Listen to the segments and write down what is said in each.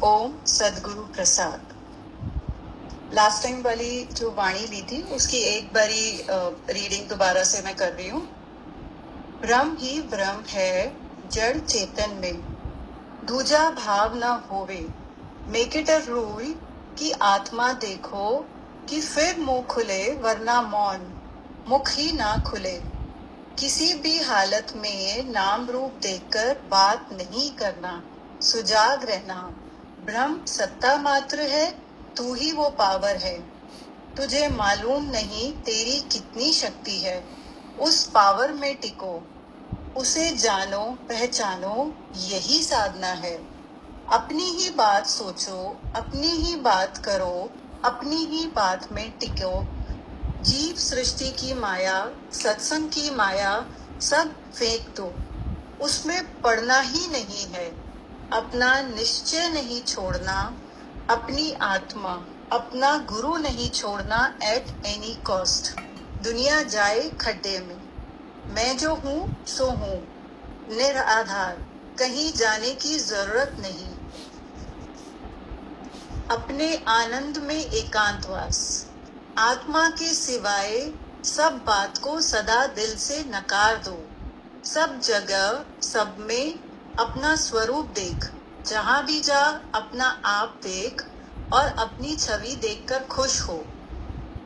ओम सदगुरु प्रसाद। Last time वाली जो वाणी ली थी उसकी एक बारी रीडिंग दोबारा से मैं कर रही हूँ। ब्रह्म ही ब्रह्म है जड़ चेतन में, दूजा भाव न होवे। मेक इट अ रूल कि आत्मा देखो कि फिर मुंह खुले, वरना मौन मुख ही ना खुले। किसी भी हालत में नाम रूप देखकर बात नहीं करना, सुजाग रहना। ब्रह्म सत्ता मात्र है, तू ही वो पावर है। तुझे मालूम नहीं तेरी कितनी शक्ति है, उस पावर में टिको, उसे जानो पहचानो, यही साधना है। अपनी ही बात सोचो, अपनी ही बात करो, अपनी ही बात में टिको। जीव सृष्टि की माया, सत्संग की माया सब फेंक दो, उसमें पड़ना ही नहीं है। अपना निश्चय नहीं छोड़ना, अपनी आत्मा, अपना गुरु नहीं छोड़ना एट एनी कॉस्ट। दुनिया जाए खड्डे में, मैं जो हूँ सो हूँ, निराधार, कहीं जाने की जरूरत नहीं। अपने आनंद में एकांतवास, आत्मा के सिवाय सब बात को सदा दिल से नकार दो। सब जगह सब में अपना स्वरूप देख, जहां भी जा अपना आप देख और अपनी छवि देखकर खुश हो।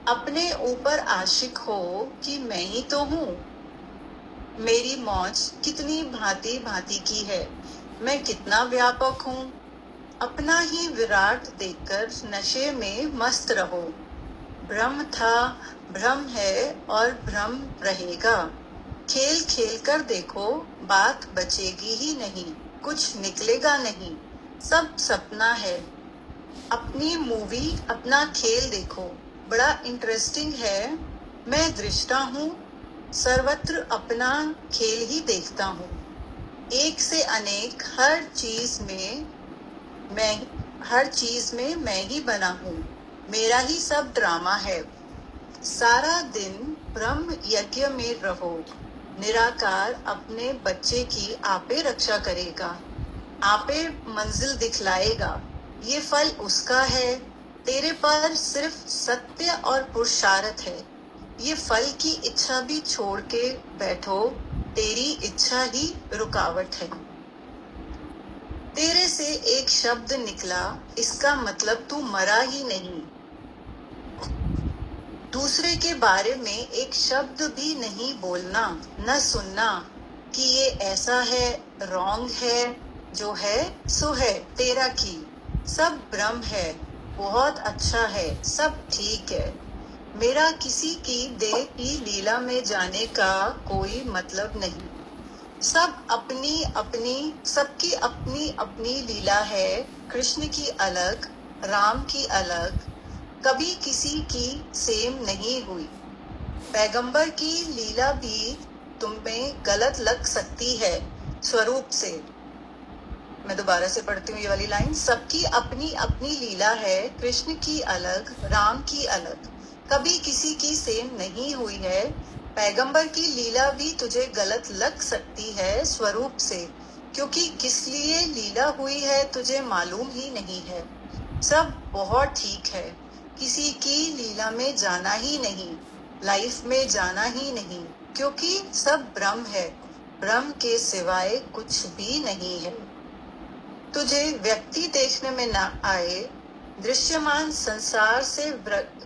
अपने ऊपर आशिक हो कि मैं ही तो हूँ। मेरी मौज कितनी भांति भांति की है, मैं कितना व्यापक हूँ। अपना ही विराट देखकर नशे में मस्त रहो। ब्रह्म था, ब्रह्म है और ब्रह्म रहेगा। खेल खेल कर देखो, बात बचेगी ही नहीं, कुछ निकलेगा नहीं, सब सपना है। अपनी मूवी, अपना खेल देखो, बड़ा इंटरेस्टिंग है। मैं दृष्टा हूँ, सर्वत्र अपना खेल ही देखता हूँ। एक से अनेक, हर चीज में मैं ही बना हूँ। मेरा ही सब ड्रामा है। सारा दिन ब्रह्म यज्ञ में रहो। निराकार अपने बच्चे की आपे रक्षा करेगा, आपे मंजिल दिखलाएगा। ये फल उसका है, तेरे पर सिर्फ सत्य और पुरुषार्थ है। ये फल की इच्छा भी छोड़ के बैठो, तेरी इच्छा ही रुकावट है। तेरे से एक शब्द निकला, इसका मतलब तू मरा ही नहीं। दूसरे के बारे में एक शब्द भी नहीं बोलना, न सुनना कि ये ऐसा है, रॉन्ग है, जो है सो है, तेरा की। सब ब्रह्म है, बहुत अच्छा है, सब ठीक है। मेरा किसी की देह की लीला में जाने का कोई मतलब नहीं। सबकी अपनी अपनी लीला है। कृष्ण की अलग, राम की अलग, कभी किसी की सेम नहीं हुई। पैगंबर की लीला भी तुम्हें गलत लग सकती है स्वरूप से। मैं दोबारा से पढ़ती हूँ ये वाली लाइन। सबकी अपनी अपनी लीला है, कृष्ण की अलग, राम की अलग, कभी किसी की सेम नहीं हुई है। पैगंबर की लीला भी तुझे गलत लग सकती है स्वरूप से, क्योंकि किस लिए लीला हुई है तुझे मालूम ही नहीं है। सब बहुत ठीक है, किसी की लीला में जाना ही नहीं, लाइफ में जाना ही नहीं, क्योंकि सब ब्रह्म है। ब्रह्म के सिवाय कुछ भी नहीं है। तुझे व्यक्ति देखने में ना आए, दृश्यमान संसार से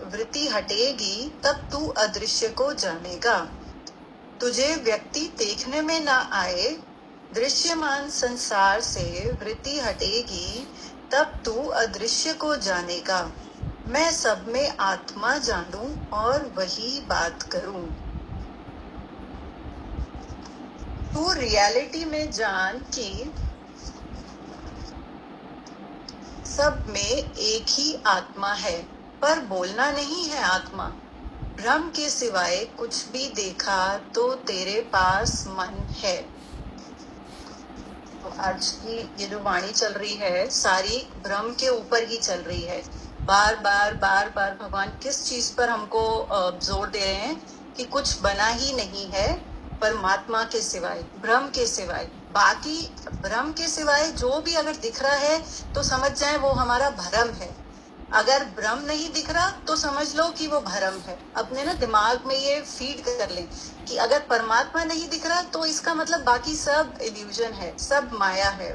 वृत्ति हटेगी, तब तू अदृश्य को जानेगा। तुझे व्यक्ति देखने में ना आए, दृश्यमान संसार से वृत्ति हटेगी, तब तू अदृश्य को जानेगा। मैं सब में आत्मा जानूं और वही बात करूं। तू रियलिटी में जान कि सब में एक ही आत्मा है, पर बोलना नहीं है आत्मा। ब्रह्म के सिवाय कुछ भी देखा तो तेरे पास मन है। तो आज की ये जो वाणी चल रही है सारी ब्रह्म के ऊपर ही चल रही है। बार बार भगवान किस चीज पर हमको जोर दे रहे हैं कि कुछ बना ही नहीं है परमात्मा के सिवाय, ब्रह्म के सिवाय। बाकी भ्रम के सिवाय जो भी अगर दिख रहा है तो समझ जाए वो हमारा भ्रम है। अगर भ्रम नहीं दिख रहा तो समझ लो कि वो भ्रम है। अपने ना दिमाग में ये फीड कर लें कि अगर परमात्मा नहीं दिख रहा तो इसका मतलब बाकी सब इल्यूजन है, सब माया है।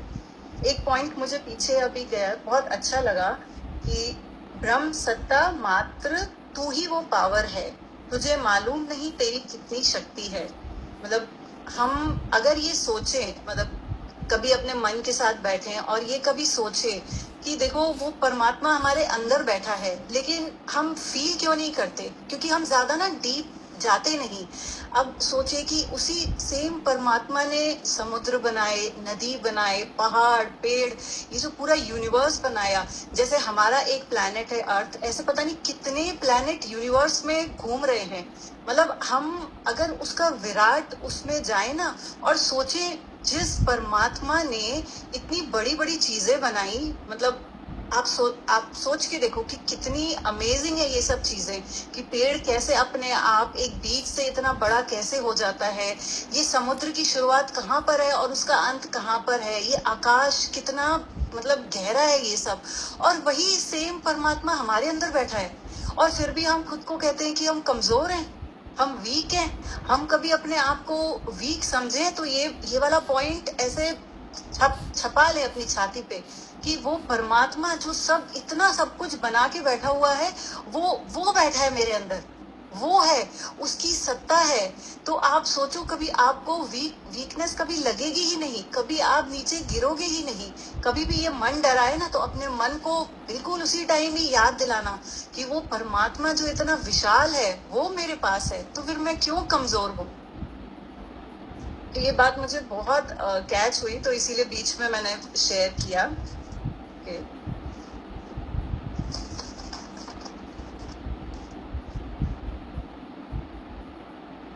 एक पॉइंट मुझे पीछे अभी गया, बहुत अच्छा लगा कि ब्रह्म सत्ता मात्र तू ही वो पावर है, तुझे मालूम नहीं तेरी कितनी शक्ति है। मतलब हम अगर ये सोचें, मतलब कभी अपने मन के साथ बैठे और ये कभी सोचे कि देखो वो परमात्मा हमारे अंदर बैठा है, लेकिन हम फील क्यों नहीं करते? क्योंकि हम ज्यादा ना डीप जाते नहीं। अब सोचे कि उसी सेम परमात्मा ने समुद्र बनाए, नदी बनाए, पहाड़, पेड़, ये जो पूरा यूनिवर्स बनाया, जैसे हमारा एक प्लैनेट है अर्थ, ऐसे पता नहीं कितने प्लैनेट यूनिवर्स में घूम रहे हैं। मतलब हम अगर उसका विराट उसमें जाए ना और सोचे जिस परमात्मा ने इतनी बड़ी बड़ी चीजें बनाई, मतलब आप सोच के देखो कि कितनी अमेजिंग है ये सब चीजें, कि पेड़ कैसे अपने आप एक बीज से इतना बड़ा कैसे हो जाता है, ये समुद्र की शुरुआत कहाँ पर है और उसका अंत कहाँ पर है, ये आकाश कितना मतलब गहरा है ये सब, और वही सेम परमात्मा हमारे अंदर बैठा है। और फिर भी हम खुद को कहते हैं कि हम कमजोर हैं, हम वीक हैं। हम कभी अपने आप को वीक समझे तो ये वाला पॉइंट ऐसे छपा ले अपनी छाती पे कि वो परमात्मा जो सब इतना सब कुछ बना के बैठा हुआ है, वो बैठा है मेरे अंदर, वो है, उसकी सत्ता है। तो आप सोचो, कभी आपको वीकनेस कभी लगेगी ही नहीं, कभी आप नीचे गिरोगे ही नहीं। कभी भी ये मन डराए ना तो अपने मन को बिल्कुल उसी टाइम ही याद दिलाना कि वो परमात्मा जो इतना विशाल है वो मेरे पास है, तो फिर मैं क्यों कमजोर हूँ। तो ये बात मुझे बहुत कैच हुई, तो इसीलिए बीच में मैंने शेयर किया कि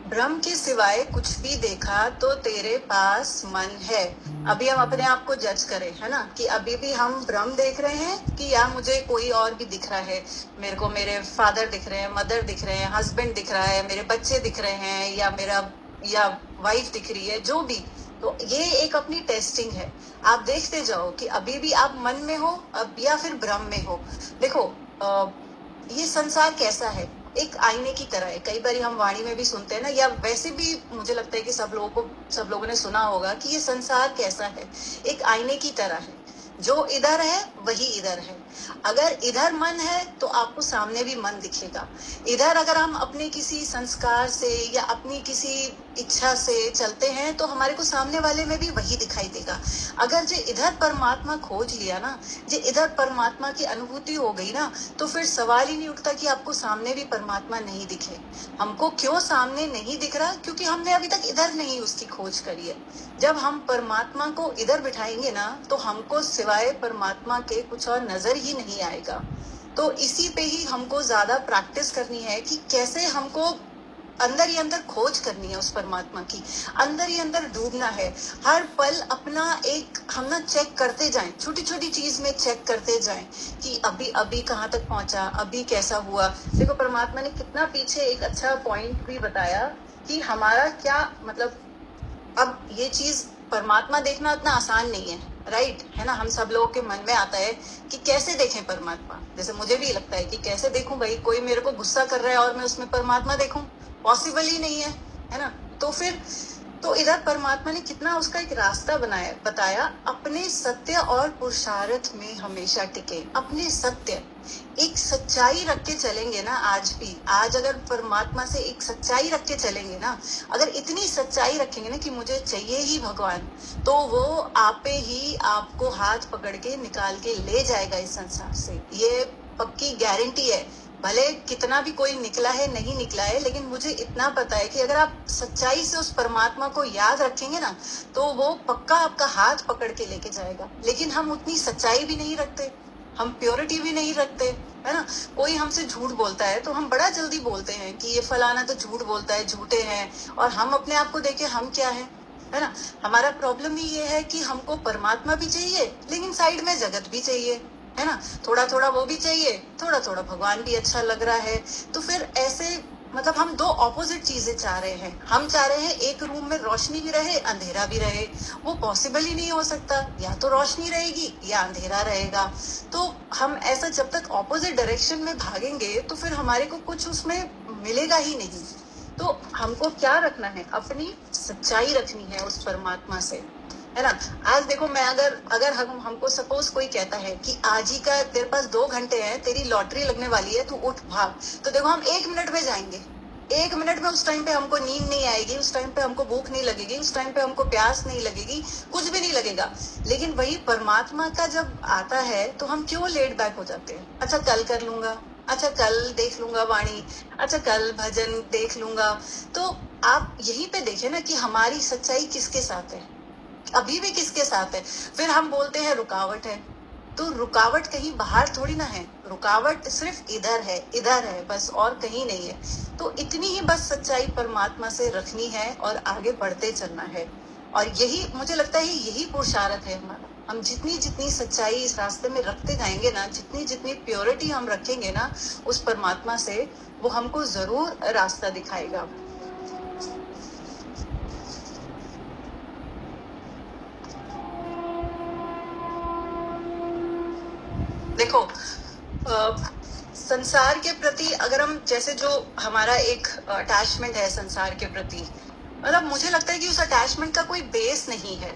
ब्रह्म के सिवाय कुछ भी देखा तो तेरे पास मन है। अभी हम अपने आप को जज करें, है ना, कि अभी भी हम ब्रह्म देख रहे हैं कि या मुझे कोई और भी दिख रहा है। मेरे को मेरे फादर दिख रहे हैं, मदर दिख रहे हैं, हस्बैंड दिख रहा है, मेरे बच्चे दिख रहे हैं, या वाइफ दिख रही है, जो भी। तो ये एक अपनी टेस्टिंग है। आप देखते जाओ कि अभी भी आप मन में हो अब या फिर ब्रह्म में हो। देखो ये संसार कैसा है, एक आईने की तरह है। कई बार हम वाणी में भी सुनते हैं ना, या वैसे भी मुझे लगता है कि सब लोगों ने सुना होगा कि ये संसार कैसा है, एक आईने की तरह है। जो इधर है वही इधर है। अगर इधर मन है तो आपको सामने भी मन दिखेगा। इधर अगर हम अपने किसी संस्कार से या अपनी किसी इच्छा से चलते हैं तो हमारे को सामने वाले में भी वही दिखाई देगा। अगर जो इधर परमात्मा खोज लिया ना, जो इधर परमात्मा की अनुभूति हो गई ना, तो फिर सवाल ही नहीं उठता कि आपको सामने भी परमात्मा नहीं दिखे। हमको क्यों सामने नहीं दिख रहा? क्योंकि हमने अभी तक इधर नहीं उसकी खोज करी है। जब हम परमात्मा को इधर बिठाएंगे ना तो हमको सिवाय परमात्मा के कुछ और नजर ही नहीं आएगा। तो इसी पे ही हमको ज्यादा प्रैक्टिस करनी है कि कैसे हमको अंदर ही अंदर खोज करनी है उस परमात्मा की, अंदर ही अंदर डूबना है। हर पल अपना एक हम ना चेक करते जाएं, छोटी छोटी चीज में चेक करते जाएं कि अभी अभी कहाँ तक पहुंचा, अभी कैसा हुआ। देखो परमात्मा ने कितना पीछे एक अच्छा पॉइंट भी बताया कि हमारा क्या मतलब, अब ये चीज परमात्मा देखना इतना आसान नहीं है, राइट, है ना। हम सब लोगों के मन में आता है कि कैसे देखें परमात्मा। जैसे मुझे भी लगता है कि कैसे देखूं भाई, कोई मेरे को गुस्सा कर रहा है और मैं उसमें परमात्मा देखूं, पॉसिबल ही नहीं है ना। तो फिर तो इधर परमात्मा ने कितना उसका एक रास्ता बताया, अपने सत्य और पुरुषार्थ में हमेशा टिके। अपने सत्य, एक सच्चाई रख के चलेंगे ना, आज अगर परमात्मा से एक सच्चाई रख के चलेंगे ना, अगर इतनी सच्चाई रखेंगे ना कि मुझे चाहिए ही भगवान, तो वो आपे ही आपको हाथ पकड़ के निकाल के ले जाएगा इस संसार से। ये पक्की गारंटी है। भले कितना भी कोई निकला है नहीं निकला है, लेकिन मुझे इतना पता है कि अगर आप सच्चाई से उस परमात्मा को याद रखेंगे ना तो वो पक्का आपका हाथ पकड़ के लेके जाएगा। लेकिन हम उतनी सच्चाई भी नहीं रखते, हम प्योरिटी भी नहीं रखते, है ना। कोई हमसे झूठ बोलता है तो हम बड़ा जल्दी बोलते हैं कि ये फलाना तो झूठ बोलता है, झूठे हैं, और हम अपने आप को देखे हम क्या है ना। हमारा प्रॉब्लम ही ये है कि हमको परमात्मा भी चाहिए लेकिन साइड में जगत भी चाहिए, है ना। थोड़ा थोड़ा वो भी चाहिए, थोड़ा थोड़ा भगवान भी अच्छा लग रहा है। तो फिर ऐसे मतलब हम दो ऑपोजिट चीजें चाह रहे हैं। हम चाह रहे हैं एक रूम में रोशनी भी रहे, अंधेरा भी रहे। वो पॉसिबल ही नहीं हो सकता, या तो रोशनी रहेगी या अंधेरा रहेगा। तो हम ऐसा जब तक ऑपोजिट डायरेक्शन में भागेंगे तो फिर हमारे को कुछ उसमें मिलेगा ही नहीं। तो हमको क्या रखना है, अपनी सच्चाई रखनी है उस परमात्मा से, है ना। आज देखो, मैं अगर अगर हमको सपोज कोई कहता है कि आज ही का तेरे पास 2 घंटे हैं, तेरी लॉटरी लगने वाली है, तू उठ भाग, तो देखो हम 1 मिनट में जाएंगे। 1 मिनट में उस टाइम पे हमको नींद नहीं आएगी, उस टाइम पे हमको भूख नहीं लगेगी, उस टाइम पे हमको प्यास नहीं लगेगी, कुछ भी नहीं लगेगा। लेकिन वही परमात्मा का जब आता है तो हम क्यों लेट बैक हो जाते हैं। अच्छा कल कर लूंगा, अच्छा कल देख लूंगा वाणी, अच्छा कल भजन देख लूंगा। तो आप यहीं पे देखे ना कि हमारी सच्चाई किसके साथ है, अभी भी किसके साथ है। फिर हम बोलते हैं रुकावट है, तो रुकावट कहीं बाहर थोड़ी ना है, रुकावट सिर्फ इधर है बस, और कहीं नहीं है। तो इतनी ही बस सच्चाई परमात्मा से रखनी है और आगे बढ़ते चलना है। और यही मुझे लगता है, यही पुरुषार्थ है हमारा। हम जितनी जितनी सच्चाई इस रास्ते में रखते जाएंगे ना, जितनी जितनी प्योरिटी हम रखेंगे ना उस परमात्मा से, वो हमको जरूर रास्ता दिखाएगा। देखो, संसार के प्रति अगर हम, जैसे जो हमारा एक अटैचमेंट है संसार के प्रति, मतलब मुझे लगता है कि उस अटैचमेंट का कोई बेस नहीं है।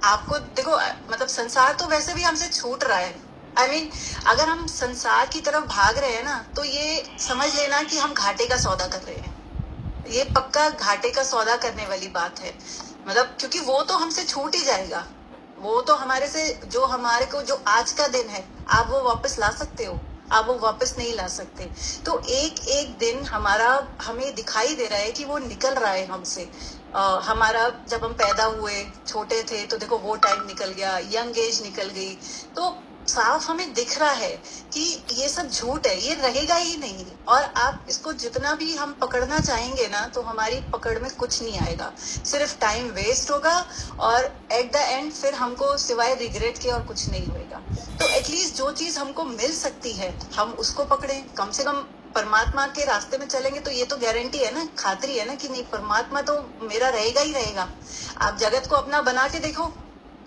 आपको देखो, मतलब संसार तो वैसे भी हमसे छूट रहा है। आई मीन अगर हम संसार की तरफ भाग रहे हैं ना, तो ये समझ लेना कि हम घाटे का सौदा कर रहे हैं। ये पक्का घाटे का सौदा करने वाली बात है। मतलब क्योंकि वो तो हमसे छूट ही जाएगा। वो तो हमारे से, जो हमारे को जो आज का दिन है, आप वो वापस ला सकते हो, आप वो वापस नहीं ला सकते। तो एक एक दिन हमारा हमें दिखाई दे रहा है कि वो निकल रहा है हमसे। हमारा जब हम पैदा हुए, छोटे थे, तो देखो वो टाइम निकल गया, यंग एज निकल गई। तो साफ हमें दिख रहा है कि ये सब झूठ है, ये रहेगा ही नहीं। और आप इसको जितना भी हम पकड़ना चाहेंगे ना, तो हमारी पकड़ में कुछ नहीं आएगा, सिर्फ टाइम वेस्ट होगा। और एट द एंड फिर हमको सिवाय रिग्रेट के और कुछ नहीं होएगा। तो एटलीस्ट जो चीज हमको मिल सकती है हम उसको पकड़ें, कम से कम परमात्मा के रास्ते में चलेंगे तो ये तो गारंटी है ना, खातरी है ना कि नहीं, परमात्मा तो मेरा रहेगा ही रहेगा। आप जगत को अपना बना के देखो,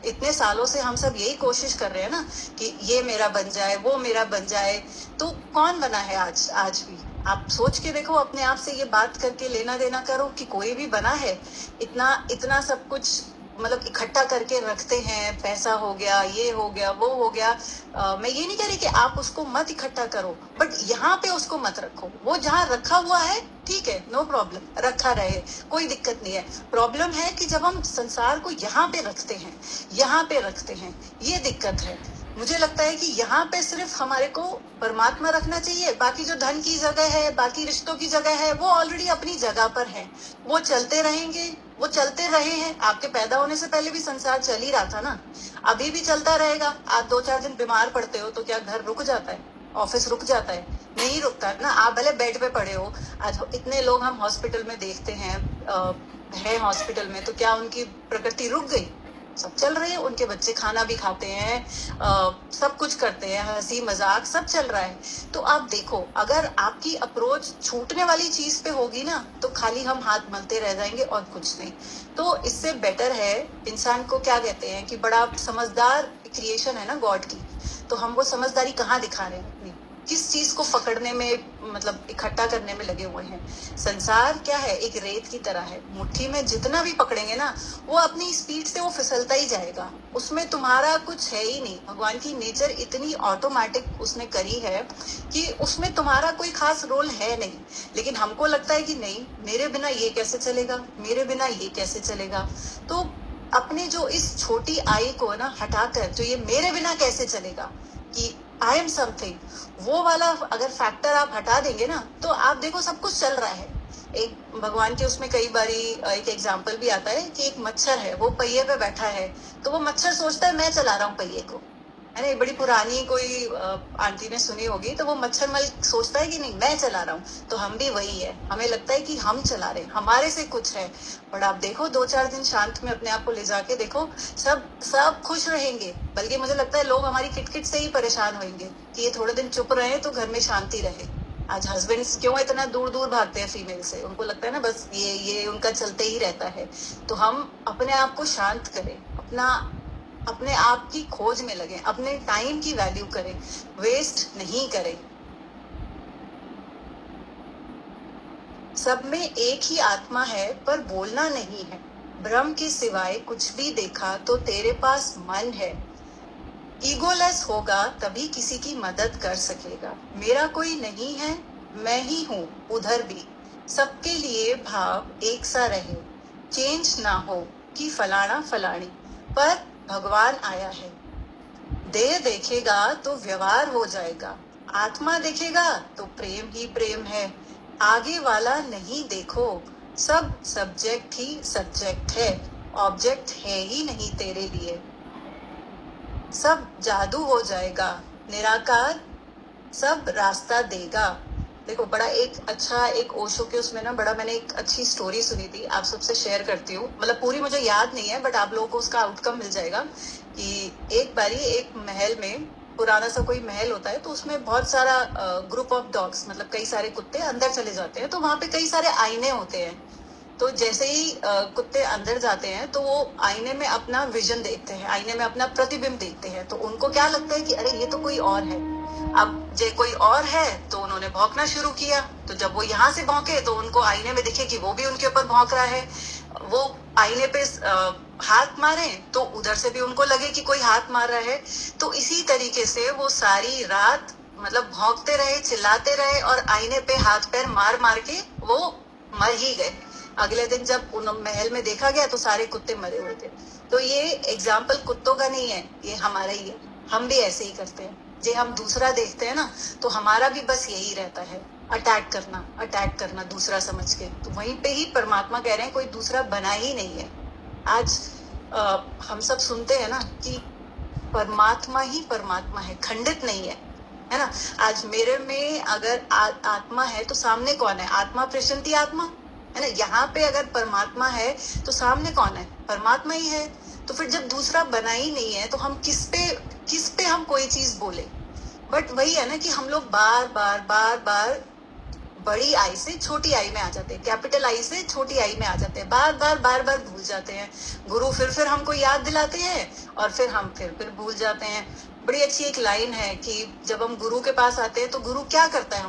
इतने सालों से हम सब यही कोशिश कर रहे हैं ना कि ये मेरा बन जाए, वो मेरा बन जाए। तो कौन बना है आज भी? आप सोच के देखो, अपने आप से ये बात करके लेना देना करो कि कोई भी बना है। इतना इतना सब कुछ मतलब इकट्ठा करके रखते हैं, पैसा हो गया, ये हो गया, वो हो गया। मैं ये नहीं कह रही कि आप उसको मत इकट्ठा करो, बट यहाँ पे उसको मत रखो। वो जहाँ रखा हुआ है ठीक है, नो प्रॉब्लम, रखा रहे, कोई दिक्कत नहीं है। प्रॉब्लम है कि जब हम संसार को यहाँ पे रखते हैं, ये दिक्कत है। मुझे लगता है कि यहाँ पे सिर्फ हमारे को परमात्मा रखना चाहिए। बाकी जो धन की जगह है, बाकी रिश्तों की जगह है, वो ऑलरेडी अपनी जगह पर है, वो चलते रहेंगे, वो चलते रहे हैं। आपके पैदा होने से पहले भी संसार चल ही रहा था ना, अभी भी चलता रहेगा। आप 2-4 दिन बीमार पड़ते हो तो क्या घर रुक जाता है, ऑफिस रुक जाता है? नहीं रुकता ना। आप भले बेड पे पड़े हो, आज इतने लोग हम हॉस्पिटल में देखते हैं, है हॉस्पिटल में, तो क्या उनकी प्रकृति रुक गई? सब चल रहे हैं, उनके बच्चे खाना भी खाते हैं, सब कुछ करते हैं, हंसी मजाक सब चल रहा है। तो आप देखो, अगर आपकी अप्रोच छूटने वाली चीज पे होगी ना, तो खाली हम हाथ मलते रह जाएंगे और कुछ नहीं। तो इससे बेटर है, इंसान को क्या कहते हैं कि बड़ा समझदार क्रिएशन है ना गॉड की, तो हम वो समझदारी कहाँ दिखा रहे हैं अपनी, किस चीज को पकड़ने में, मतलब इकट्ठा करने में लगे हुए हैं। संसार क्या है, एक रेत की तरह है, मुट्ठी में जितना भी पकड़ेंगे ना, वो अपनी स्पीड से वो फिसलता ही जाएगा, उसमें तुम्हारा कुछ है ही नहीं। भगवान की नेचर इतनी ऑटोमेटिक उसने करी है कि उसमें तुम्हारा कोई खास रोल है नहीं। लेकिन हमको लगता है कि नहीं, मेरे बिना ये कैसे चलेगा, मेरे बिना ये कैसे चलेगा। तो अपने जो इस छोटी आई को ना हटाकर, जो ये मेरे बिना कैसे चलेगा कि आई एम समथिंग, वो वाला अगर फैक्टर आप हटा देंगे ना, तो आप देखो सब कुछ चल रहा है। एक भगवान के उसमें कई बारी एक एग्जाम्पल भी आता है कि एक मच्छर है, वो पहिए पे बैठा है, तो वो मच्छर सोचता है मैं चला रहा हूँ पहिए को, है ना। बड़ी पुरानी कोई आंटी ने सुनी होगी, तो वो मच्छर मल सोचता है कि नहीं मैं चला रहा हूँ। तो हम भी वही है, हमें लगता है कि हम चला रहे हैं, हमारे से कुछ है। बट आप देखो 2-4 दिन शांत में अपने आप को ले जाके देखो, सब सब खुश रहेंगे। बल्कि मुझे लगता है लोग हमारी किटकिट से ही परेशान होंगे कि ये थोड़े दिन चुप रहे तो घर में शांति रहे। आज हस्बैंड्स क्यों इतना दूर दूर भागते हैं फीमेल से? उनको लगता है ना बस ये उनका चलते ही रहता है। तो हम अपने आप को शांत करें, अपने आप की खोज में लगे, अपने टाइम की वैल्यू करें, वेस्ट नहीं करें। सब में एक ही आत्मा है पर बोलना नहीं है। ब्रह्म के सिवाय कुछ भी देखा तो तेरे पास मन है। ईगोलेस होगा तभी किसी की मदद कर सकेगा। मेरा कोई नहीं है, मैं ही हूँ उधर भी। सबके लिए भाव एक सा रहे, चेंज ना हो कि फलाना फलानी, पर भगवान आया है। देह देखेगा तो व्यवहार हो जाएगा, आत्मा देखेगा तो प्रेम ही प्रेम है। आगे वाला नहीं देखो, सब सब्जेक्ट ही सब्जेक्ट है, ऑब्जेक्ट है ही नहीं तेरे लिए। सब जादू हो जाएगा, निराकार सब रास्ता देगा। देखो बड़ा एक अच्छा एक ओशो के उसमें ना बड़ा मैंने एक अच्छी स्टोरी सुनी थी, आप सबसे शेयर करती हूँ। मतलब पूरी मुझे याद नहीं है बट आप लोगों को उसका आउटकम मिल जाएगा कि एक बारी एक महल में, पुराना सा कोई महल होता है तो उसमें बहुत सारा ग्रुप ऑफ डॉग्स, मतलब कई सारे कुत्ते अंदर चले जाते हैं। तो वहां पे कई सारे आईने होते हैं। तो जैसे ही कुत्ते अंदर जाते हैं तो वो आईने में अपना विजन देखते हैं, आईने में अपना प्रतिबिंब देखते हैं। तो उनको क्या लगता है कि अरे ये तो कोई और है। अब जे कोई और है तो उन्होंने भौंकना शुरू किया। तो जब वो यहाँ से भौंके तो उनको आईने में दिखे कि वो भी उनके ऊपर भौंक रहा है। वो आईने पे हाथ मारे तो उधर से भी उनको लगे कि कोई हाथ मार रहा है। तो इसी तरीके से वो सारी रात मतलब भौंकते रहे, चिल्लाते रहे और आईने पे हाथ पैर मार मार के वो मर ही गए। अगले दिन जब उन महल में देखा गया तो सारे कुत्ते मरे हुए थे। तो ये एग्जाम्पल कुत्तों का नहीं है, ये हमारा ही है। हम भी ऐसे ही करते हैं। जे हम दूसरा देखते हैं ना तो हमारा भी बस यही रहता है, अटैक करना दूसरा समझ के। तो वहीं पे ही परमात्मा कह रहे हैं कोई दूसरा बना ही नहीं है। आज हम सब सुनते हैं ना कि परमात्मा ही परमात्मा है, खंडित नहीं है ना। आज मेरे में अगर आत्मा है तो सामने कौन है? आत्मा प्रशांति आत्मा है ना। यहाँ पे अगर परमात्मा है तो सामने कौन है? परमात्मा ही है। तो फिर जब दूसरा बना ही नहीं है तो हम किस पे हम कोई चीज बोले? बट वही है ना कि हम लोग बार बड़ी आई से छोटी आई में आ जाते हैं, कैपिटल आई से छोटी आई में आ जाते हैं, बार भूल जाते हैं। गुरु फिर हमको याद दिलाते हैं और फिर हम फिर भूल जाते हैं। बड़ी अच्छी एक लाइन है कि जब हम गुरु के पास आते हैं तो गुरु क्या करता है?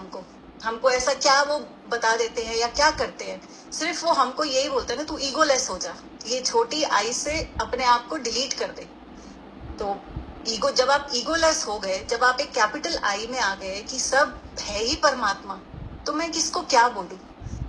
हमको ऐसा क्या वो बता देते हैं या क्या करते हैं? सिर्फ वो हमको यही बोलते हैं ना, तू ईगोलेस हो जा, ये छोटी आई से अपने आप को डिलीट कर दे। तो ईगो, जब आप ईगोलेस हो गए, जब आप एक कैपिटल आई में आ गए कि सब है ही परमात्मा, तो मैं किसको क्या बोलूं,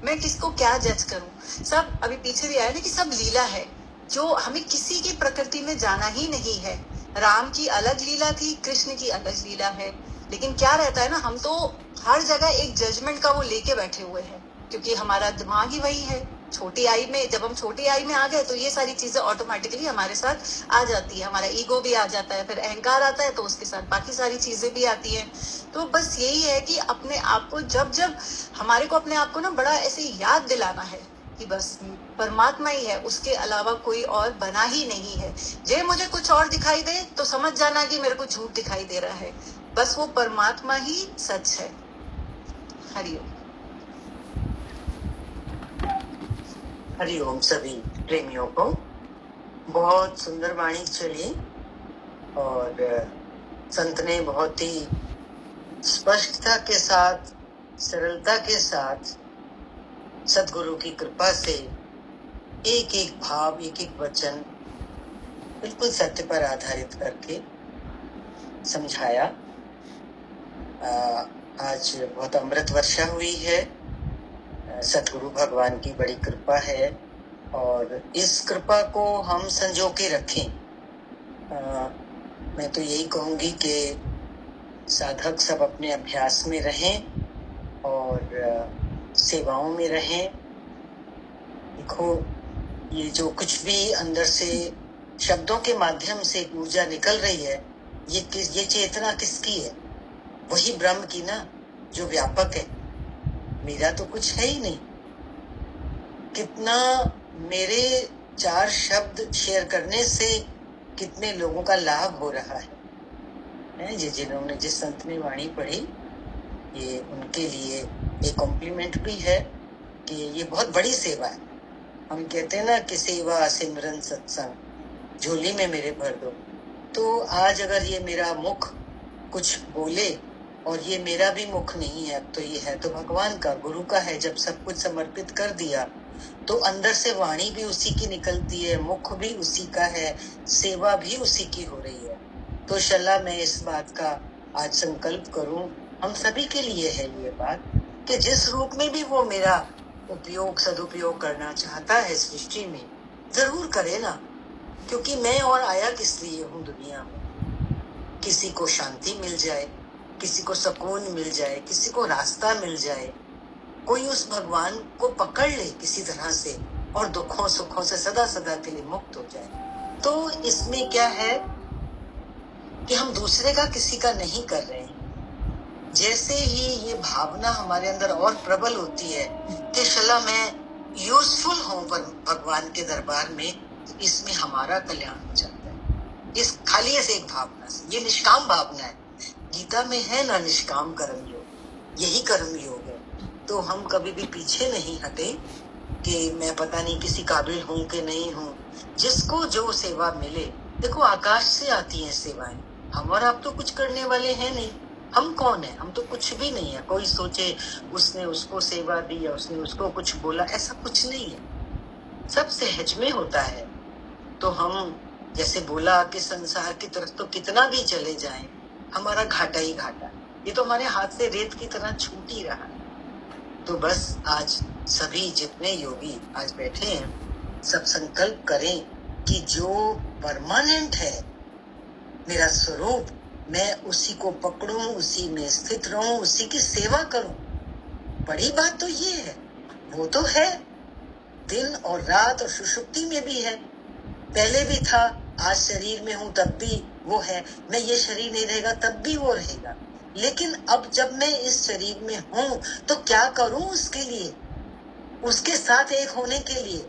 मैं किसको क्या जज करूं? सब अभी पीछे भी आया ना कि सब लीला है, जो हमें किसी की प्रकृति में जाना ही नहीं है। राम की अलग लीला थी, कृष्ण की अलग लीला है। लेकिन क्या रहता है ना, हम तो हर जगह एक जजमेंट का वो लेके बैठे हुए हैं, क्योंकि हमारा दिमाग ही वही है। छोटी आई में, जब हम छोटी आई में आ गए तो ये सारी चीजें ऑटोमेटिकली हमारे साथ आ जाती है। हमारा ईगो भी आ जाता है, फिर अहंकार आता है तो उसके साथ बाकी सारी चीजें भी आती हैं। तो बस यही है कि अपने आप को जब जब हमारे को अपने आप को ना बड़ा ऐसे याद दिलाना है कि बस परमात्मा ही है, उसके अलावा कोई और बना ही नहीं है। जे मुझे कुछ और दिखाई दे तो समझ जाना कि मेरे को झूठ दिखाई दे रहा है, बस वो परमात्मा ही सच है। हरिओम। हरिओम सभी प्रेमियों को। बहुत सुंदर वाणी चली और संत ने बहुत ही स्पष्टता के साथ, सरलता के साथ सदगुरु की कृपा से एक एक भाव, एक एक वचन बिल्कुल सत्य पर आधारित करके समझाया। आज बहुत अमृत वर्षा हुई है, सदगुरु भगवान की बड़ी कृपा है और इस कृपा को हम संजो के रखें। मैं तो यही कहूंगी कि साधक सब अपने अभ्यास में रहें और सेवाओं में रहें। देखो, ये जो कुछ भी अंदर से शब्दों के माध्यम से ऊर्जा निकल रही है, ये चेतना किसकी है? वही ब्रह्म की ना, जो व्यापक है। मेरा तो कुछ है ही नहीं। कितना मेरे 4 शब्द शेयर करने से कितने लोगों का लाभ हो रहा है। जिन्होंने, जिस संत ने वाणी पढ़ी, ये उनके लिए एक कॉम्प्लीमेंट भी है कि ये बहुत बड़ी सेवा है। हम कहते हैं ना कि सेवा सिमरन सत्संग झोली में मेरे भर दो। तो आज अगर ये मेरा मुख कुछ बोले और ये मेरा भी मुख नहीं है, तो ये है तो भगवान का, गुरु का है। जब सब कुछ समर्पित कर दिया तो अंदर से वाणी भी उसी की निकलती है, मुख भी उसी का है, सेवा भी उसी की हो रही है। तो शला मैं इस बात का आज संकल्प करूं, हम सभी के लिए है ये बात, कि जिस रूप में भी वो मेरा उपयोग सदुपयोग करना चाहता है सृष्टि में, जरूर करे ना। क्योंकि मैं और आया किस लिए हूँ दुनिया में? किसी को शांति मिल जाए, किसी को सुकून मिल जाए, किसी को रास्ता मिल जाए, कोई उस भगवान को पकड़ ले किसी तरह से और दुखों सुखों से सदा सदा के लिए मुक्त हो जाए। तो इसमें क्या है कि हम दूसरे का किसी का नहीं कर रहे हैं। जैसे ही ये भावना हमारे अंदर और प्रबल होती है कि शला मैं यूजफुल हूं भगवान के दरबार में, तो इसमें हमारा कल्याण हो जाता है। इस खाली ऐसे एक भावना से, ये निष्काम भावना है। गीता में है ना निष्काम कर्म योग, यही कर्म योग है। तो हम कभी भी पीछे नहीं हटे कि मैं पता नहीं किसी काबिल हूं कि नहीं हूं। जिसको जो सेवा मिले, देखो आकाश से आती है सेवाएं, हम और आप तो कुछ करने वाले हैं नहीं। हम कौन है? हम तो कुछ भी नहीं है। कोई सोचे उसने उसको सेवा दी या उसने उसको कुछ बोला, ऐसा कुछ नहीं है। सब सहज में होता है। तो हम जैसे बोला कि संसार की तरफ तो कितना भी चले जाएं, हमारा घाटा ही घाटा, ये तो हमारे हाथ से रेत की तरह छूट ही रहा है। तो बस आज सभी जितने योगी आज बैठे हैं, सब संकल्प करें कि जो परमानेंट है मेरा स्वरूप, मैं उसी को पकड़ूं, उसी में स्थित रहूं, उसी की सेवा करूं। बड़ी बात तो ये है, वो तो है, दिन और रात और सुषुप्ति में भी है, पहले भी था, आज शरीर में हूं तब भी वो है, मैं ये शरीर नहीं रहेगा तब भी वो रहेगा। लेकिन अब जब मैं इस शरीर में हूं तो क्या करूं उसके लिए, उसके साथ एक होने के लिए?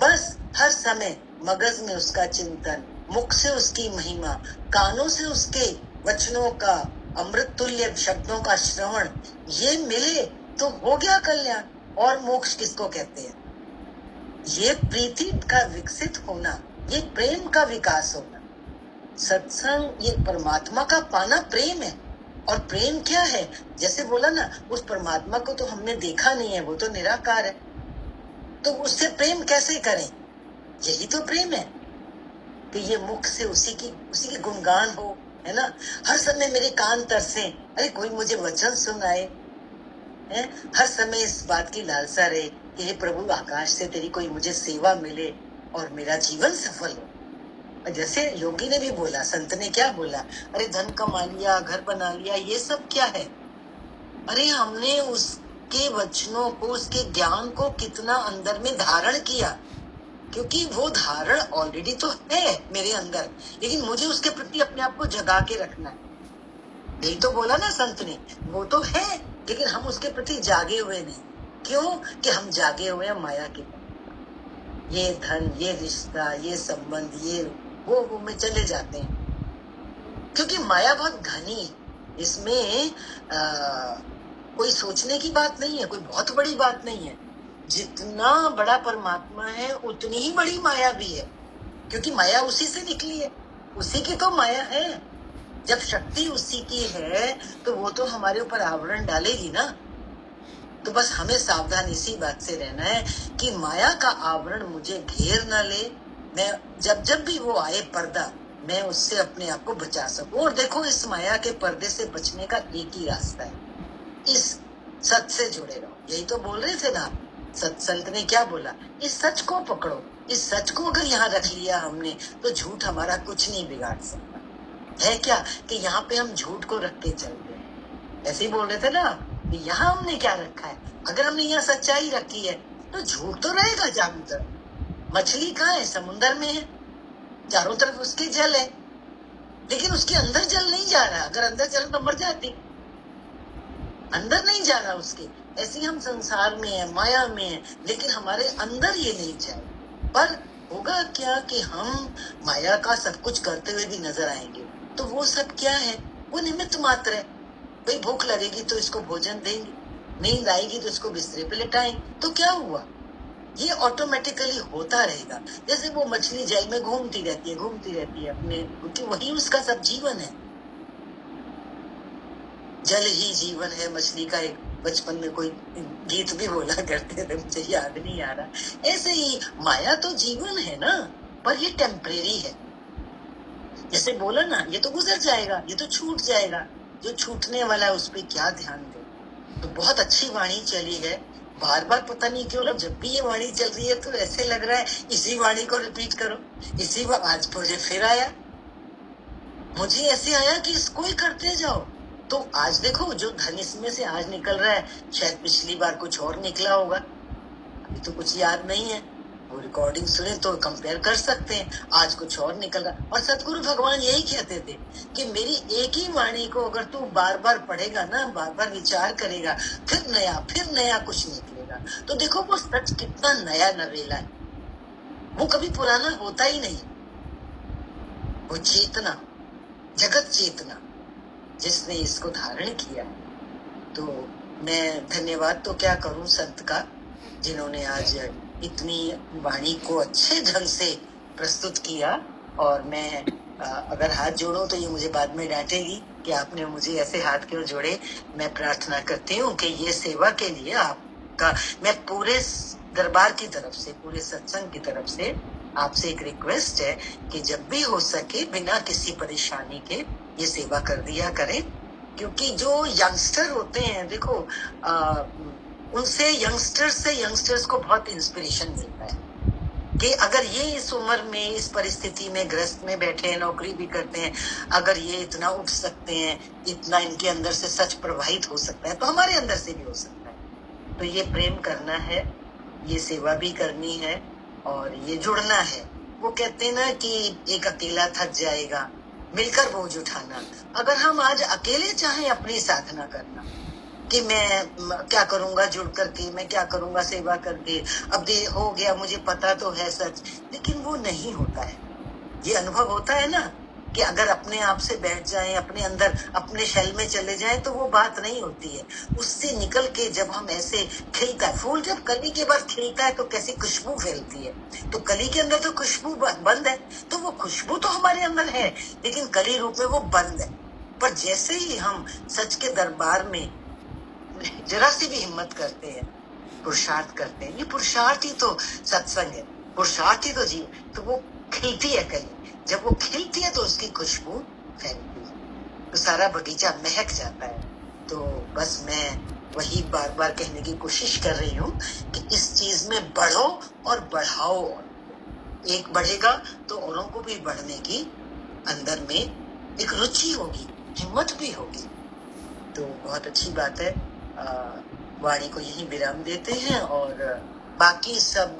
बस हर समय मगज में उसका चिंतन, मुख से उसकी महिमा, कानों से उसके वचनों का, अमृत तुल्य शब्दों का श्रवण, ये मिले तो हो गया कल्याण। और मोक्ष किसको कहते हैं? ये प्रीति का विकसित होना, ये प्रेम का विकास होना। सत्संग ये परमात्मा का पाना प्रेम है। और प्रेम क्या है? जैसे बोला ना, उस परमात्मा को तो हमने देखा नहीं है, वो तो निराकार है, तो उससे प्रेम कैसे करें? यही तो प्रेम है कि ये मुख से उसी की गुणगान हो, है ना। हर समय मेरे कान तरसे, अरे कोई मुझे वचन सुनाए, है? हर समय इस बात की लालसा रहे कि हे प्रभु, आकाश से तेरी कोई मुझे सेवा मिले और मेरा जीवन सफल हो। जैसे योगी ने भी बोला, संत ने क्या बोला, अरे धन कमा लिया, घर बना लिया, ये सब क्या है? अरे हमने उसके वचनों को, उसके ज्ञान को कितना अंदर में धारण किया, क्योंकि वो धारण ऑलरेडी तो है मेरे अंदर, लेकिन मुझे उसके प्रति अपने आप को जगा के रखना है। यही तो बोला ना संत ने, वो तो है लेकिन हम उसके प्रति जागे हुए नहीं। क्यों? कि हम जागे हुए हैं माया के, ये धन, ये रिश्ता, ये संबंध, ये वो में चले जाते हैं, क्योंकि माया बहुत घनी है। इसमें कोई सोचने की बात नहीं है, कोई बहुत बड़ी बात नहीं है। जितना बड़ा परमात्मा है उतनी ही बड़ी माया भी है, क्योंकि माया उसी से निकली है, उसी की तो माया है। जब शक्ति उसी की है तो वो तो हमारे ऊपर आवरण डालेगी ना। तो बस हमें सावधान इसी बात से रहना है कि माया का आवरण मुझे घेर ना ले। मैं जब भी वो आए पर्दा, मैं उससे अपने आप को बचा सकूं। और देखो, इस माया के पर्दे से बचने का एक ही रास्ता है, इस सच से जुड़े रहो। यही तो बोल रहे थे ना, संत ने क्या बोला, इस सच को पकड़ो। इस सच को अगर यहाँ रख लिया हमने तो झूठ हमारा कुछ नहीं बिगाड़ सकता है। क्या कि यहाँ पे हम झूठ को रख के चलते हैं, ऐसे ही बोल रहे थे ना, यहाँ हमने क्या रखा है? अगर हमने यहाँ सच्चाई रखी है तो झूठ तो रहेगा चारों तरफ। मछली कहाँ है? समुन्द्र में है, चारों तरफ उसके जल है, लेकिन उसके अंदर जल नहीं जा रहा। अगर अंदर जल तो मर जाती, अंदर नहीं जा रहा उसके। ऐसे हम संसार में है, माया में है, लेकिन हमारे अंदर ये नहीं जाए। पर होगा क्या कि हम माया का सब कुछ करते हुए भी नजर आएंगे, तो वो सब क्या है? वो निमित्त मात्र है। भाई भूख लगेगी तो इसको भोजन देंगे, नींद आएगी तो इसको बिस्तरे पे लेटाएंगे, तो क्या हुआ? ये ऑटोमेटिकली होता रहेगा। जैसे वो मछली जल में घूमती रहती है अपने, क्योंकि वही उसका सब जीवन है। जल ही जीवन है मछली का, एक बचपन में कोई गीत भी बोला करते थे, मुझे याद नहीं आ रहा। ऐसे ही माया तो जीवन है ना, पर ये टेम्परेरी है। जैसे बोला ना, ये तो गुजर जाएगा, ये तो छूट जाएगा। जो छूटने वाला है उस पर क्या ध्यान दे। तो बहुत अच्छी वाणी चली है, बार बार पता नहीं क्यों जब भी ये वाणी चल रही है तो ऐसे लग रहा है इसी वाणी को रिपीट करो, इसी बार। आज मुझे फिर आया, मुझे ऐसे आया कि इसको ही करते जाओ। तो आज देखो जो धन इसमें से आज निकल रहा है, शायद पिछली बार कुछ और निकला होगा, अभी तो कुछ याद नहीं है। वो रिकॉर्डिंग सुने तो कंपेयर कर सकते हैं, आज कुछ और निकल रहा। और सतगुरु भगवान यही कहते थे कि मेरी एक ही वाणी को अगर तू बार बार पढ़ेगा ना, बार बार विचार करेगा, फिर नया कुछ निकलेगा। तो देखो वो सच कितना नया नवेला है, वो कभी पुराना होता ही नहीं। वो चेतना, जगत चेतना जिसने इसको धारण किया। तो मैं धन्यवाद तो क्या करूं संत का, जिन्होंने आज इतनी वाणी को अच्छे ढंग से प्रस्तुत किया। और मैं अगर हाथ जोड़ूं तो ये मुझे बाद में डांटेगी कि आपने मुझे ऐसे हाथ क्यों जोड़े। मैं प्रार्थना करती हूँ कि ये सेवा के लिए आपका, मैं पूरे दरबार की तरफ से, पूरे सत्संग की तरफ से आपसे एक रिक्वेस्ट है कि जब भी हो सके बिना किसी परेशानी के ये सेवा कर दिया करें। क्योंकि जो यंगस्टर होते हैं, देखो उनसे यंगस्टर्स को बहुत इंस्पिरेशन मिलता है कि अगर ये इस उम्र में, इस परिस्थिति में, ग्रस्त में बैठे हैं, नौकरी भी करते हैं, अगर ये इतना उठ सकते हैं, इतना इनके अंदर से सच प्रवाहित हो सकता है, तो हमारे अंदर से भी हो सकता है। तो ये प्रेम करना है, ये सेवा भी करनी है और ये जुड़ना है। वो कहते हैं ना कि एक अकेला थक जाएगा, मिलकर बोझ उठाना। अगर हम आज अकेले चाहें अपनी साधना करना कि मैं क्या करूंगा जुड़ करके, मैं क्या करूंगा सेवा करके, अब दे हो गया, मुझे पता तो है सच, लेकिन वो नहीं होता है। ये अनुभव होता है ना कि अगर अपने आप से बैठ जाएं, अपने अंदर अपने शैल में चले जाएं, तो वो बात नहीं होती है। उससे निकल के जब हम ऐसे खिलता है फूल, जब कली के बाद खिलता है तो कैसी खुशबू फैलती है। तो कली के अंदर तो खुशबू बंद है, तो वो खुशबू तो हमारे अंदर है, लेकिन कली रूप में वो बंद है। पर जैसे ही हम सच के दरबार में जरा सी भी हिम्मत करते हैं, पुरुषार्थ करते हैं, ये पुरुषार्थ ही तो सत्संग है, पुरुषार्थ ही तो जीवन, तो वो खिलती है कली। जब वो खिलती है तो उसकी खुशबू फैलती है, तो सारा बगीचा महक जाता है। तो बस मैं वही बार बार कहने की कोशिश कर रही हूँ कि इस चीज में बढ़ो और बढ़ाओ। एक बढ़ेगा तो औरों को भी बढ़ने की अंदर में एक रुचि होगी, हिम्मत भी होगी। तो बहुत अच्छी बात है। वाणी को यही विराम देते हैं और बाकी सब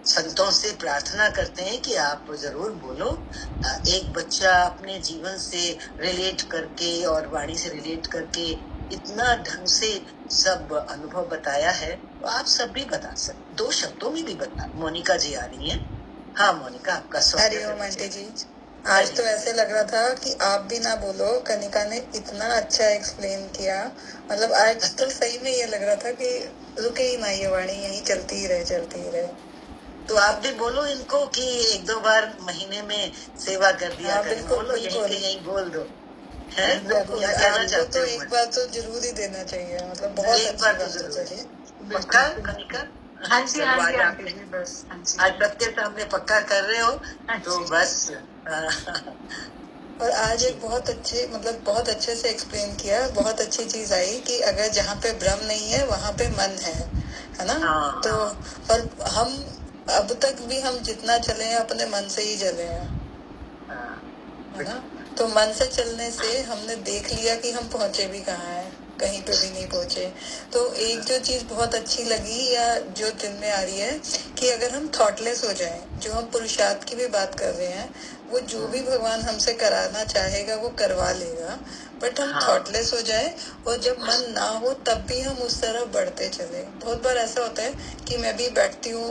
संतों से प्रार्थना करते हैं कि आप जरूर बोलो। एक बच्चा अपने जीवन से रिलेट करके और वाणी से रिलेट करके इतना ढंग से सब अनुभव बताया है, तो आप सब भी बता सकते, 2 शब्दों में भी बता। मोनिका जी आ रही हैं। हाँ मोनिका, आपका स्वागत है। हरिओम आंटी जी, आज तो ऐसे लग रहा था कि आप भी ना बोलो, कनिका ने इतना अच्छा एक्सप्लेन किया। मतलब आज तो सही में ये लग रहा था कि रुके ही ना ये वाणी, यही चलती ही रहे। तो आप भी बोलो इनको कि 1-2 बार महीने में सेवा कर दिया करें। बोलो, यही बोल दो है। क्या कहना चाहते हो? एक बार तो जरूर ही देना चाहिए, मतलब बहुत एक बार तो जरूर। पक्का कनिका? हाँ जी बस आज सबके सामने पक्का कर रहे हो तो बस। और आज एक बहुत अच्छे से एक्सप्लेन किया। बहुत अच्छी चीज आई कि अगर जहाँ पे भ्रम नहीं है वहाँ पे मन है ना। तो और हम अब तक भी हम जितना चले हैं अपने मन से ही चले हैं, है ना। तो मन से चलने से हमने देख लिया कि हम पहुंचे भी कहाँ हैं, कहीं पे भी नहीं पहुंचे। तो एक जो चीज बहुत अच्छी लगी या जो दिल में आ रही है कि अगर हम थॉटलेस हो जाएं, जो हम पुरुषार्थ की भी बात कर रहे हैं, वो जो भी भगवान हमसे कराना चाहेगा वो करवा लेगा। बट हम थॉटलेस हो जाए और जब मन ना हो तब भी हम उस तरफ बढ़ते चले। बहुत बार ऐसा होता है कि मैं भी बैठती हूँ,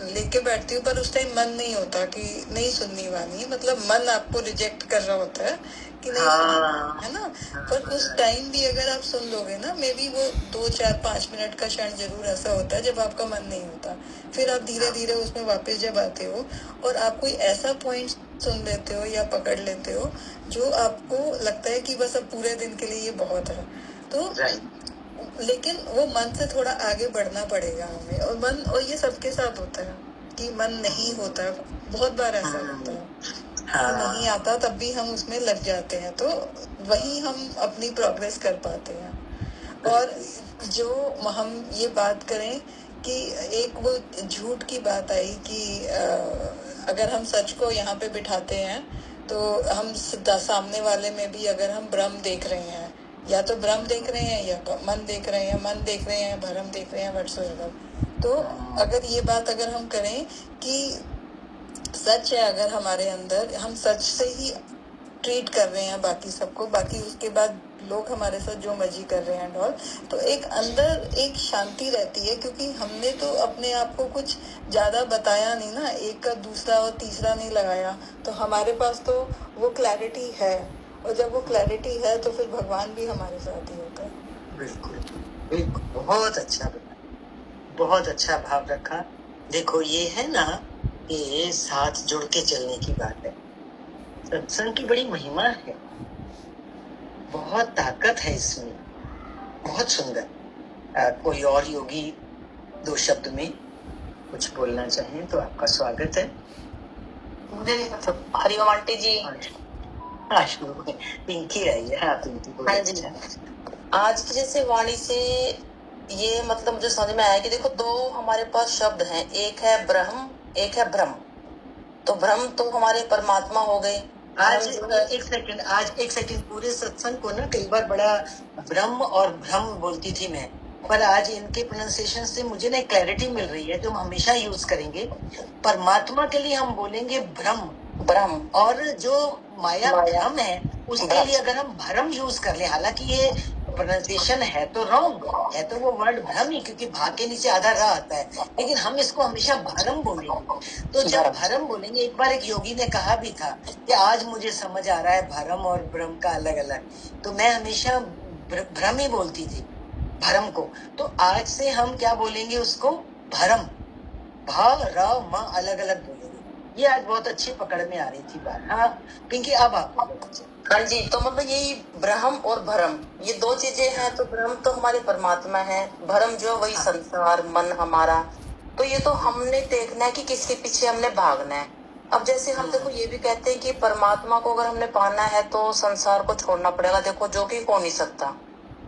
लेके बैठती हूँ, पर उस टाइम मन नहीं होता कि नहीं सुननी वाली, मतलब मन आपको रिजेक्ट कर रहा होता है कि नहीं सुननी, है ना। पर उस टाइम भी अगर आप सुन लोगे ना, मे बी वो 2 4 5 मिनट का क्षण जरूर ऐसा होता है जब आपका मन नहीं होता, फिर आप धीरे धीरे उसमें वापस जब आते हो और आप कोई ऐसा पॉइंट सुन लेते हो या पकड़ लेते हो जो आपको लगता है कि बस अब पूरे दिन के लिए ये बहुत है, तो लेकिन वो मन से थोड़ा आगे बढ़ना पड़ेगा हमें। और मन, और ये सबके साथ होता है कि मन नहीं होता, बहुत बार ऐसा होता है कि नहीं आता, तब भी हम उसमें लग जाते हैं, तो वही हम अपनी प्रोग्रेस कर पाते हैं। और जो हम ये बात करें कि एक वो झूठ की बात आई कि अगर हम सच को यहाँ पे बिठाते हैं तो हम सामने वाले में भी अगर हम भ्रम देख रहे हैं, या तो भ्रम देख रहे हैं या मन देख रहे हैं, मन देख रहे हैं, भ्रम देख रहे हैं, व्हाटसोएवर, तो अगर ये बात अगर हम करें कि सच है, अगर हमारे अंदर हम सच से ही ट्रीट कर रहे हैं बाकी सबको, बाकी उसके बाद लोग हमारे साथ जो मर्जी कर रहे हैं और, तो एक अंदर एक शांति रहती है, क्योंकि हमने तो अपने आप को कुछ ज्यादा बताया नहीं ना, एक का दूसरा और तीसरा नहीं लगाया, तो हमारे पास तो वो क्लैरिटी है, और जब वो क्लैरिटी है तो फिर भगवान भी हमारे साथ ही होता है। बिल्कुल बिल्कुल, बहुत अच्छा, बहुत अच्छा भाव रखा। देखो ये है ना, ये साथ जुड़ के चलने की बात है। सत्संग की बड़ी महिमा है, बहुत ताकत है इसमें, बहुत सुंदर। कोई और योगी 2 शब्द में कुछ बोलना चाहें तो आपका स्वागत है। हरिओम आंटी जी। पिंकी आई है। हाँ पिंकी, हाँ जी। आज की जैसे वाणी से ये मतलब मुझे समझ में आया कि देखो, 2 हमारे पास शब्द हैं, एक है ब्रह्म, एक है भ्रम। तो भ्रम तो हमारे परमात्मा हो गए। आज एक सेकंड, पूरे सत्संग को ना कई बार बड़ा ब्रह्म और भ्रम बोलती थी मैं, पर आज इनके प्रोनाउंसिएशन से मुझे ना क्लैरिटी मिल रही है, जो हम हमेशा यूज करेंगे। परमात्मा के लिए हम बोलेंगे ब्रह्म, और जो माया भ्रम है उसके लिए अगर हम भ्रम यूज कर ले, हालांकि ये प्रोनाउंसिएशन है तो रॉन्ग है, तो वो वर्ड भ्रम ही, क्योंकि भा के नीचे आधा रा आता है, लेकिन हम इसको हमेशा भ्रम बोलेंगे। तो जब भ्रम बोलेंगे, एक बार एक योगी ने कहा भी था कि आज मुझे समझ आ रहा है भ्रम और ब्रह्म का अलग अलग, तो मैं हमेशा भ्रम ही बोलती थी, भ्रम को। तो आज से हम क्या बोलेंगे उसको, भ्रम, भा र म अलग अलग बोलेंगे। ये आज बहुत अच्छी पकड़ में आ रही थी बात। हाँ पिंकी, अब आप। हाँ जी, तो मतलब यही ब्रह्म और भ्रम, ये 2 चीजें हैं। तो ब्रह्म तो हमारे परमात्मा है, भ्रम जो वही संसार मन हमारा। तो ये तो हमने देखना है कि किसके पीछे हमने भागना है। अब जैसे हम देखो ये भी कहते हैं कि परमात्मा को अगर हमने पाना है तो संसार को छोड़ना पड़ेगा, देखो जो कि हो नहीं सकता।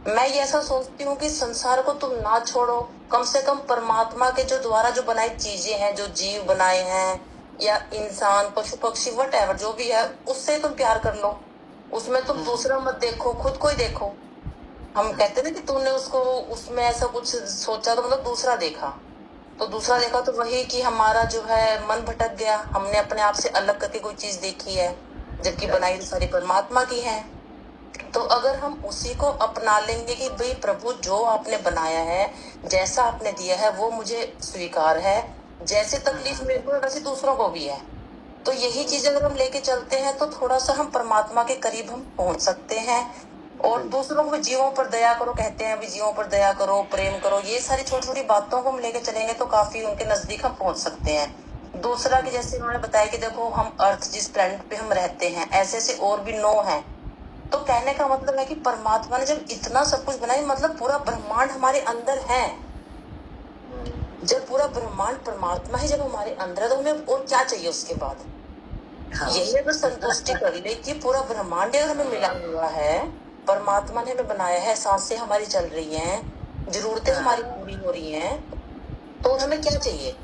मैं ये ऐसा सोचती हूँ कि संसार को तुम ना छोड़ो, कम से कम परमात्मा के जो द्वारा जो बनाई चीजें हैं, जो जीव बनाए हैं, या इंसान, पशु पक्षी, वट जो भी है, उससे तुम प्यार कर लो। उसमें तुम दूसरा मत देखो, खुद को ही देखो। हम कहते ना कि तूने उसको उसमें ऐसा कुछ सोचा, तो मतलब दूसरा देखा। तो दूसरा देखा तो वही कि हमारा जो है मन भटक गया, हमने अपने आप से अलग करके कोई चीज देखी है, जबकि बनाई सारी परमात्मा की है। तो अगर हम उसी को अपना लेंगे कि भाई प्रभु जो आपने बनाया है, जैसा आपने दिया है वो मुझे स्वीकार है, जैसे तकलीफ मेरे को वैसे दूसरों को भी है, तो यही चीज अगर हम लेके चलते हैं तो थोड़ा सा हम परमात्मा के करीब हम पहुंच सकते हैं। और दूसरों को, जीवों पर दया करो कहते हैं, जीवों पर दया करो, प्रेम करो, ये सारी छोटी छोटी बातों को हम लेके चलेंगे तो काफी उनके नजदीक हम पहुंच सकते हैं। दूसरा कि जैसे उन्होंने बताया कि देखो हम अर्थ, जिस प्लेनेट पे हम रहते हैं, ऐसे ऐसे और भी 9 हैं। तो कहने का मतलब है कि परमात्मा ने जब इतना सब कुछ बनाया, मतलब पूरा ब्रह्मांड हमारे अंदर है। जब पूरा ब्रह्मांड परमात्मा है, जब हमारे अंदर है, तो हमें और क्या चाहिए उसके बाद। यही अगर संतुष्टि कर ले कि पूरा ब्रह्मांड हमें मिला हुआ है, परमात्मा ने हमें बनाया है, सांसें हमारी चल रही हैं, जरूरतें हमारी पूरी हो रही हैं, तो हमें क्या चाहिए।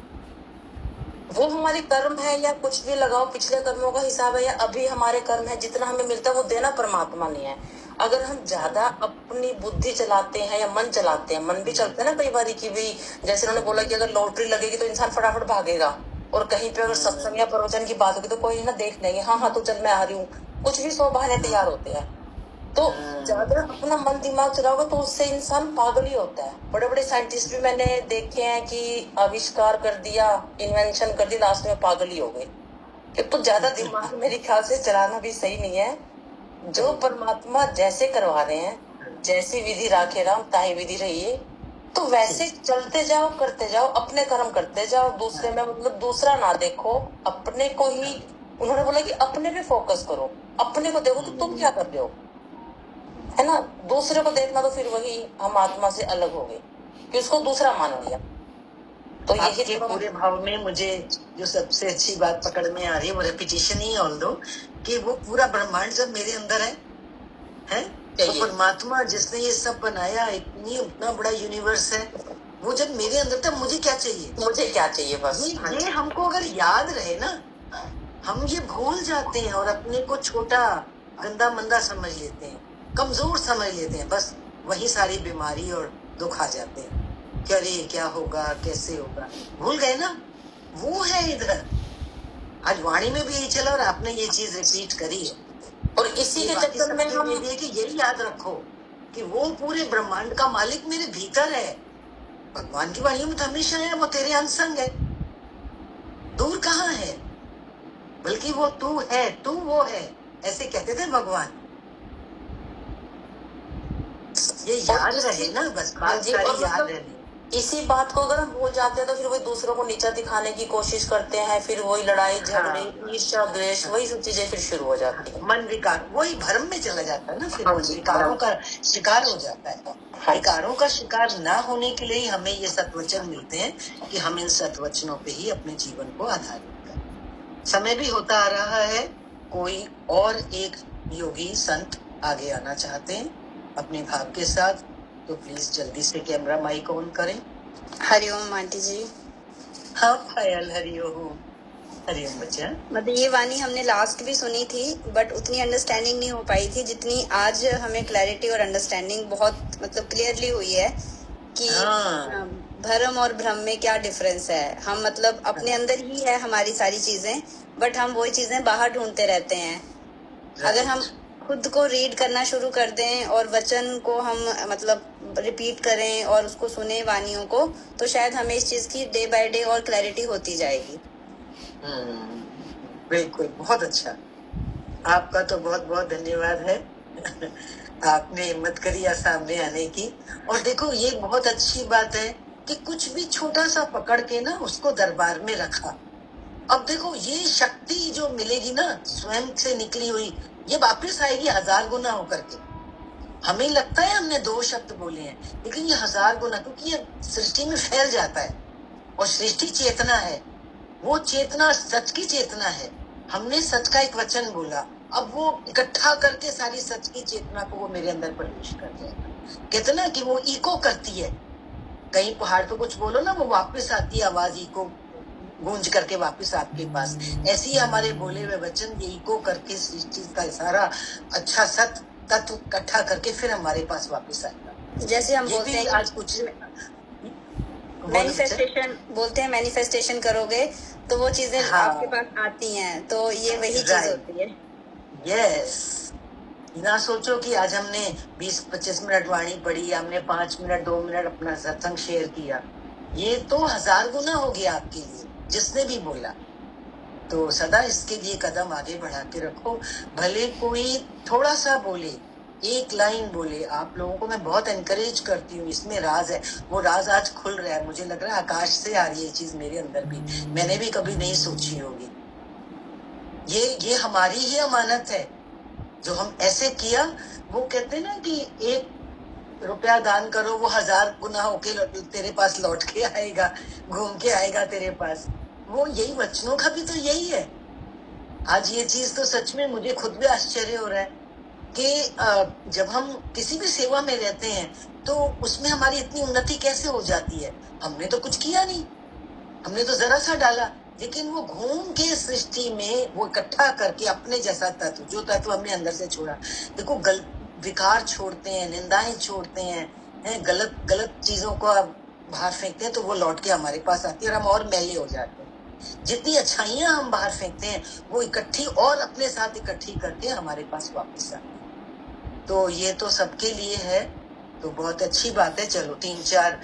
वो हमारे कर्म है या कुछ भी लगाओ, पिछले कर्मों का हिसाब है या अभी हमारे कर्म है, जितना हमें मिलता है वो देना परमात्मा ने है। अगर हम ज्यादा अपनी बुद्धि चलाते हैं या मन चलाते हैं, मन भी चलते हैं ना कई बार की भी, जैसे उन्होंने बोला कि अगर लॉटरी लगेगी तो इंसान फटाफट भागेगा, और कहीं पे अगर सत्संग या प्रवचन की बात होगी तो कोई ना देख लेंगे, हाँ हाँ तो चल मैं आ रही हूँ, कुछ भी 100 बहाने तैयार होते हैं। तो ज्यादा अपना मन दिमाग चलाओगे तो उससे इंसान पागल ही होता है। बड़े बड़े साइंटिस्ट भी मैंने देखे हैं कि आविष्कार कर दिया, इन्वेंशन कर दी, लास्ट में पागल ही हो गए। तो ज्यादा दिमाग मेरे ख्याल से चलाना भी सही नहीं है। जो परमात्मा जैसे करवा रहे हैं, जैसी विधि राखे राम ताही विधि रहिए, तो वैसे चलते जाओ, करते जाओ, अपने कर्म करते जाओ, दूसरे में मतलब दूसरा ना देखो, अपने को ही। उन्होंने बोला कि अपने पे फोकस करो, अपने को देखो कि तुम क्या कर रहे हो, है ना। दूसरे को देखना तो फिर वही हम आत्मा से अलग हो गए कि उसको दूसरा मान लिया। तो यही पूरे भाव में मुझे जो सबसे अच्छी बात पकड़ में आ रही है वो रेपिटेशन ही ऑल दो, कि वो पूरा ब्रह्मांड जब मेरे अंदर है तो परमात्मा जिसने ये सब बनाया, इतना बड़ा यूनिवर्स है, वो जब मेरे अंदर था, मुझे क्या चाहिए, मुझे क्या चाहिए बस। ये हमको अगर याद रहे ना, हम ये भूल जाते हैं और अपने को छोटा गंदा मंदा समझ लेते हैं, कमजोर समझ लेते हैं, बस वही सारी बीमारी और दुख आ जाते हैं कि अरे क्या होगा, कैसे होगा, भूल गए ना। वो है इधर। आज वाणी में भी यही चला और आपने ये चीज रिपीट करी है, और इसी के चक्कर में हम ये कि यही याद रखो कि वो पूरे ब्रह्मांड का मालिक मेरे भीतर है। भगवान की वाणी में तो हमेशा है, वो तेरे अंसंग है, दूर कहाँ है, बल्कि वो तू है, तू वो है, ऐसे कहते थे भगवान। ये याद रहे ना, बस बात सारी याद रहे। इसी बात को अगर हम भूल जाते हैं तो फिर वही दूसरों को नीचा दिखाने की कोशिश करते हैं, फिर वही लड़ाई झगड़े, ईर्ष्या द्वेष, वही सब चीजें फिर शुरू हो जाती है। मन विकार वही भ्रम में चला जाता है ना, फिर विकारों का शिकार हो जाता है। विकारों का शिकार ना होने के लिए हमें ये सत्वचन मिलते हैं कि हम इन सत्वचनों पे ही अपने जीवन को आधारित करें। समय भी होता आ रहा है, कोई और एक योगी संत आगे आना चाहते हैं अपने भाव के साथ, तो प्लीज जल्दी से कैमरा माइक ऑन करें। हरिओम आंटी जी। हाँ पायल, हरिओम। हरिओम बच्चा। मतलब ये वाणी हमने लास्ट भी सुनी थी, बट उतनी अंडरस्टैंडिंग नहीं हो पाई थी जितनी आज हमें क्लैरिटी और अंडरस्टैंडिंग बहुत मतलब क्लियरली हुई है कि भरम और भ्रम में क्या डिफरेंस है। हम मतलब अपने अंदर ही है हमारी सारी चीजें, बट हम वही चीजें बाहर ढूंढते रहते हैं। अगर हम खुद को रीड करना शुरू कर दें और वचन को हम मतलब रिपीट करें और उसको सुने वानियों को, तो शायद हमें इस चीज की डे बाय डे और क्लैरिटी होती जाएगी। बिल्कुल, बहुत अच्छा। आपका तो बहुत बहुत धन्यवाद है। आपने हिम्मत करी या सामने आने की। और देखो ये बहुत अच्छी बात है कि कुछ भी छोटा सा पकड़ के ना उसको दरबार में रखा। अब देखो ये शक्ति जो मिलेगी ना स्वयं से निकली हुई, ये वापस आएगी 1000 गुना होकर के। हमें लगता है हमने 2 शब्द बोले हैं, लेकिन ये 1000 गुना, क्योंकि ये सृष्टि में फैल जाता है। और सृष्टि चेतना है, वो चेतना सच की चेतना है। हमने सच का एक वचन बोला, अब वो इकट्ठा करके सारी सच की चेतना को वो मेरे अंदर प्रवेश कर जाएगा। कितना कि वो इको करती है, कहीं पहाड़ पे कुछ बोलो ना, वो वापस आती है आवाज, इको गूंज करके वापस आपके पास। ऐसे ही हमारे बोले हुए वचन ये इको करके सृष्टि का सारा अच्छा सत तत्व इकट्ठा करके फिर हमारे पास वापस आएगा। जैसे हम बोलते हैं आज कुछ मैनिफेस्टेशन बोलते हैं, मैनिफेस्टेशन करोगे तो वो चीजें आपके पास आती हैं, तो ये वही चीज होती है। यस, ना सोचो कि आज हमने 20-25 मिनट वाणी पढ़ी, हमने 5 मिनट 2 मिनट अपना सत्संग शेयर किया, ये तो 1000 गुना हो गया आपके लिए जिसने भी बोला। तो सदा इसके लिए कदम आगे बढ़ा के रखो, भले कोई थोड़ा सा बोले, एक लाइन बोले। आप लोगों को मैं बहुत एनकरेज करती हूँ, इसमें राज है, वो राज आज खुल रहा है। मुझे लग रहा है आकाश से आ रही है चीज मेरे अंदर भी, मैंने भी कभी नहीं सोची होगी। ये हमारी ही अमानत है जो हम ऐसे किया। वो कहते हैं ना कि 1 रुपया दान करो, वो 1000 गुना होके तेरे पास लौट के आएगा, घूम के आएगा तेरे पास। वो यही वचनों का भी तो यही है। आज ये चीज तो सच में मुझे खुद भी आश्चर्य हो रहा है कि जब हम किसी भी सेवा में रहते हैं तो उसमें हमारी इतनी उन्नति कैसे हो जाती है। हमने तो कुछ किया नहीं, हमने तो जरा सा डाला, लेकिन वो घूम के सृष्टि में वो इकट्ठा करके अपने जैसा तत्व, जो तत्व हमने अंदर से छोड़ा। देखो विकार छोड़ते हैं, निंदाएं छोड़ते हैं, गलत चीजों को बाहर फेंकते हैं, तो वो लौट के हमारे पास आती है और हम और मैले हो जाते हैं। जितनी अच्छाइयां हम बाहर फेंकते हैं वो इकट्ठी और अपने साथ इकट्ठी करके हमारे पास वापस आती है। तो ये तो सबके लिए है, तो बहुत अच्छी बात है। चलो 3-4